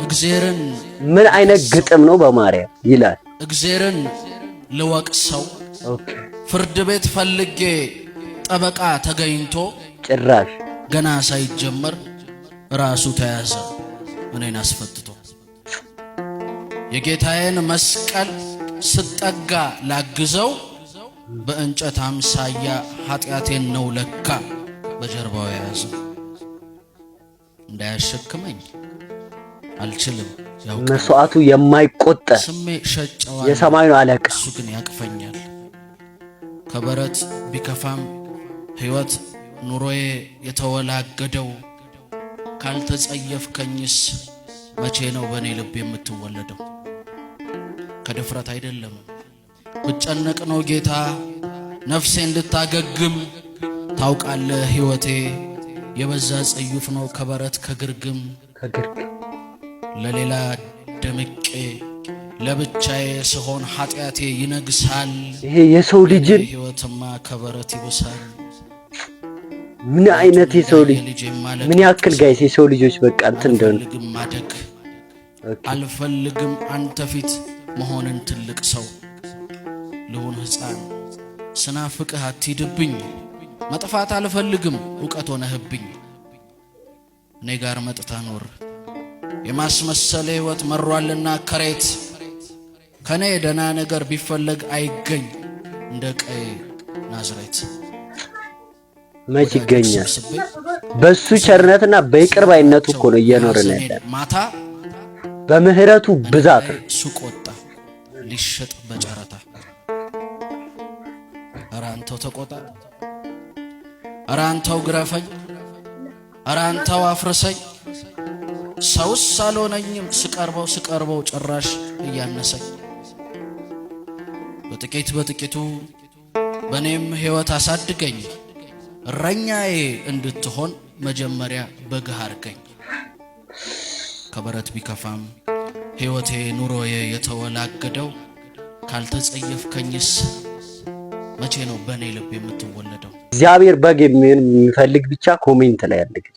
እግዚአብሔርን ምን አይነት ግጥም ነው በማርያም ይላል። እግዚአብሔርን ልወቅሰው ፍርድ ቤት ፈልጌ ጠበቃ ተገኝቶ ጭራሽ ገና ሳይጀመር ራሱ ተያዘ እኔን አስፈትቶ የጌታዬን መስቀል ስጠጋ ላግዘው በእንጨት አምሳያ ኃጢአቴን ነው ለካ በጀርባው ያዘ እንዳያሸክመኝ አልችልም ያው መስዋዕቱ የማይቆጠር ስሜ ሸጨዋል የሰማዩ አለቃ እሱ ግን ያቅፈኛል ከበረት ቢከፋም ሕይወት ኑሮዬ የተወላገደው ካልተጸየፍከኝስ መቼ ነው በኔ ልብ የምትወለደው ከድፍረት አይደለም ብጨነቅ ነው ጌታ ነፍሴ እንድታገግም ታውቃለህ ሕይወቴ የበዛ ጽዩፍ ነው ከበረት ከግርግም ለሌላ ደምቄ ለብቻዬ ስሆን ኃጢአቴ ይነግሳል ይሄ የሰው ልጅ ሕይወትማ ከበረት ይብሳል ምን አይነት የሰው ልጅ ምን ያክል ጋይስ የሰው ልጆች በቃ እንትን እንደሆነ አልፈልግም አንተ ፊት መሆንን ትልቅ ሰው ልሁን ሕፃን ስናፍቅህ አትሂድብኝ መጥፋት አልፈልግም ዕውቀት ሆነህብኝ እኔ ጋር መጥታ ኖር የማስመሰለ ሕይወት መሯልና ከሬት ከኔ ደና ነገር ቢፈለግ አይገኝ እንደ ቀይ ናዝሬት መች ይገኛል በሱ ቸርነትና በይቅርባይነቱ እኮ ነው እየኖርን ያለን ማታ በምህረቱ ብዛት ሱቅ ወጣ ሊሸጥ በጨረታ አራንተው ተቆጣ አራንተው ግረፈኝ አራንተው አፍርሰኝ ሰውስ አልሆነኝም ስቀርበው ጭራሽ እያነሰኝ በጥቂቱ በኔም ሕይወት አሳድገኝ እረኛዬ እንድትሆን መጀመሪያ በግህ አርገኝ ከበረት ቢከፋም ሕይወቴ ኑሮዬ የተወላገደው ካልተጸየፍከኝስ መቼ ነው በኔ ልብ የምትወለደው እግዚአብሔር በግ የሚፈልግ ብቻ ኮሜንት ላይ ያድርግ